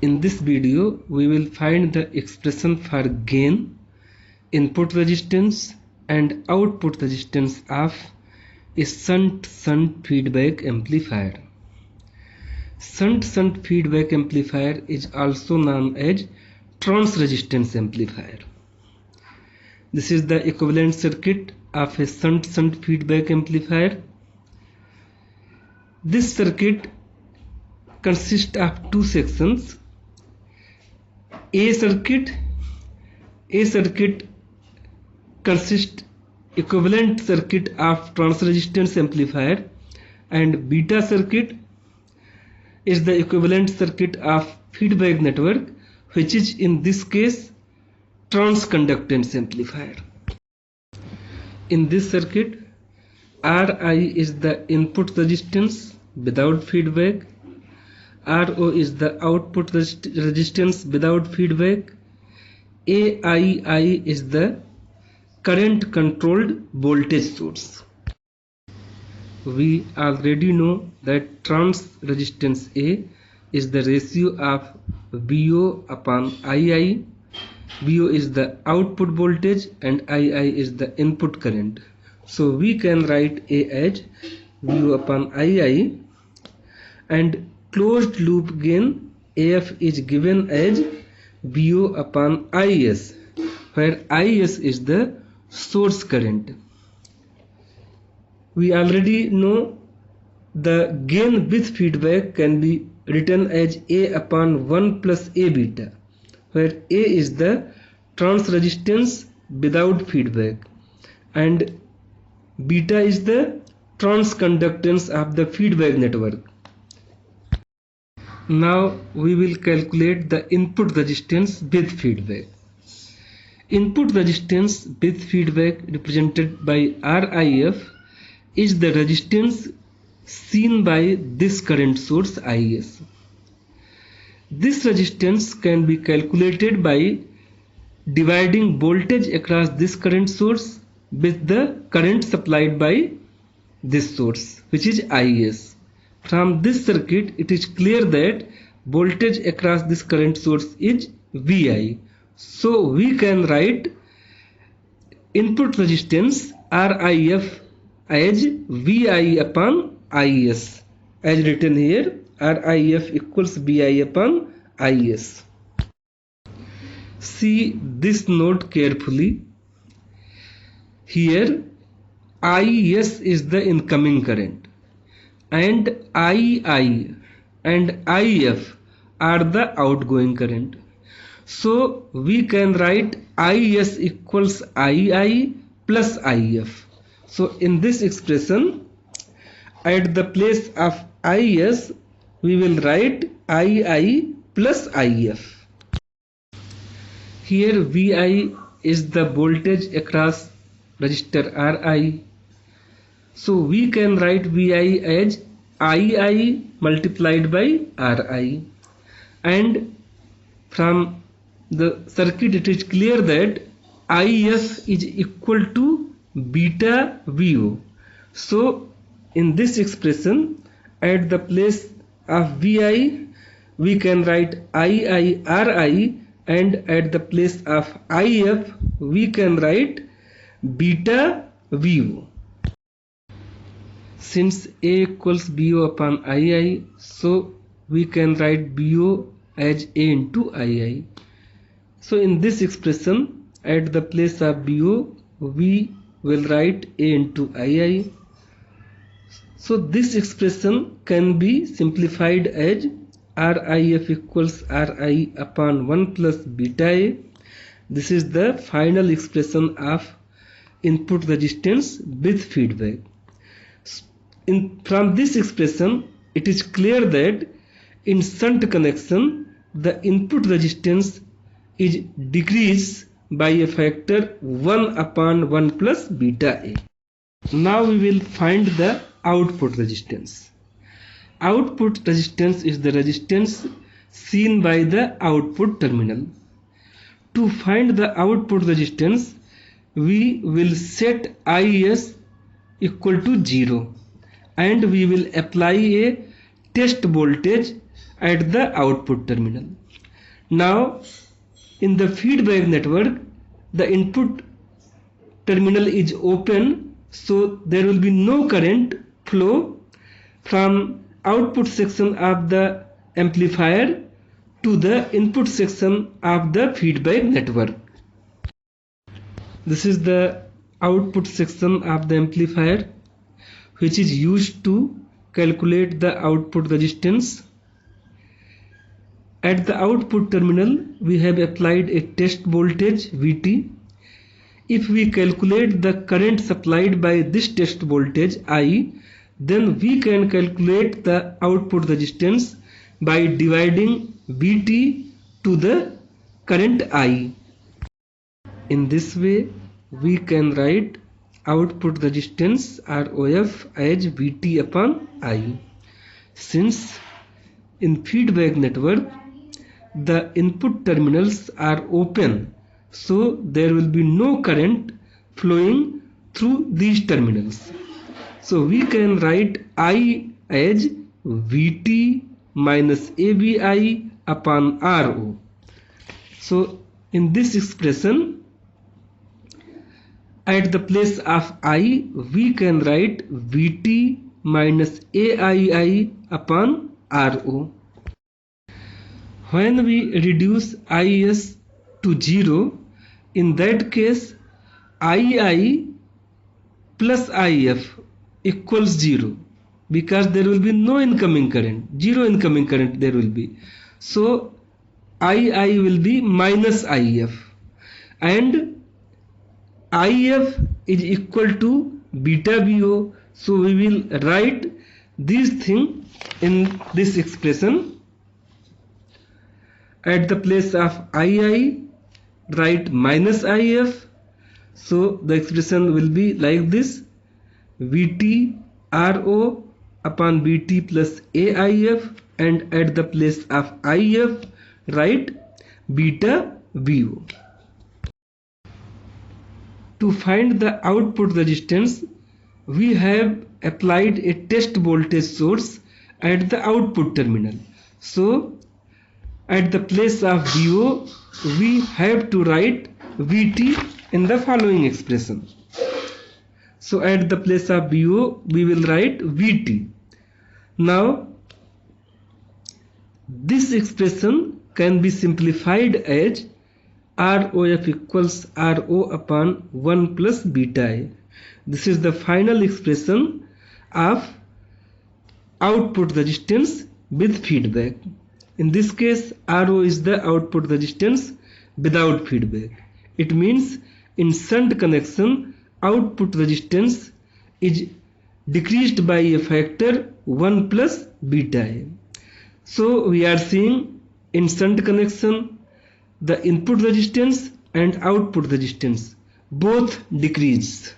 In this video, we will find the expression for gain, input resistance and output resistance of a shunt feedback amplifier. Shunt feedback amplifier is also known as trans resistance amplifier. This is the equivalent circuit of a shunt feedback amplifier. This circuit consists of two sections. A circuit consists equivalent circuit of trans resistance amplifier, and beta circuit is the equivalent circuit of feedback network, which is in this case trans conductance amplifier. In this circuit, Ri is the input resistance without feedback, Ro is the output resistance without feedback, Aii is the current controlled voltage source. We already know that trans resistance A is the ratio of VO upon II. VO is the output voltage and II is the input current. So we can write A as VO upon II, and closed loop gain AF is given as VO upon IS, where IS is the source current. We already know the gain with feedback can be written as A upon 1 plus A beta, where A is the trans resistance without feedback and beta is the trans conductance of the feedback network. Now we will calculate the input resistance with feedback. Input resistance with feedback, represented by RIF, is the resistance seen by this current source IS. This resistance can be calculated by dividing voltage across this current source with the current supplied by this source, which is IS. From this circuit, it is clear that voltage across this current source is VI. So we can write input resistance RIF as VI upon IS, as written here. RIF equals VI upon IS. See this note carefully. Here IS is the incoming current and II and IF are the outgoing current. So we can write IS equals II plus IF. So in this expression, at the place of IS, we will write II plus IF. Here VI is the voltage across resistor Ri. So we can write VI as II multiplied by Ri, and from the circuit it is clear that IF is equal to beta VO. So in this expression, at the place of VI we can write II Ri, and at the place of IF we can write beta VO. Since A equals BO upon II, so we can write BO as A into II. So in this expression, at the place of BO, we will write A into II. So this expression can be simplified as RIF equals Ri upon 1 plus beta A. This is the final expression of input resistance with feedback. From this expression, it is clear that in shunt connection, the input resistance is decreased by a factor 1 upon 1 plus beta A. Now we will find the output resistance. Output resistance is the resistance seen by the output terminal. To find the output resistance, we will set IS equal to 0 and we will apply a test voltage at the output terminal. Now in the feedback network, the input terminal is open, so there will be no current flow from output section of the amplifier to the input section of the feedback network. This is the output section of the amplifier, which is used to calculate the output resistance. At the output terminal, we have applied a test voltage Vt. If we calculate the current supplied by this test voltage I, then we can calculate the output resistance by dividing Vt to the current I. In this way, we can write output resistance ROF as Vt upon I. Since in feedback network, the input terminals are open, so there will be no current flowing through these terminals. So we can write I as Vt minus ABI upon RO. So in this expression, at the place of I, we can write Vt minus AII upon RO. When we reduce Is to 0, in that case II plus If equals 0, because there will be no incoming current, zero incoming current there will be. So II will be minus If, and If is equal to beta Bo. So we will write this thing in this expression. At the place of II, write minus If. So the expression will be like this: Vt Ro upon Vt plus AIF, and at the place of IF, write beta Bo. To find the output resistance, we have applied a test voltage source at the output terminal. So at the place of Bo, we have to write Vt in the following expression. So at the place of Bo, we will write Vt. Now this expression can be simplified as ROF equals Ro upon 1 plus beta I. This is the final expression of output resistance with feedback. In this case, Ro is the output resistance without feedback. It means in shunt connection, output resistance is decreased by a factor 1 plus beta I. So we are seeing in shunt connection, the input resistance and output resistance both decrease.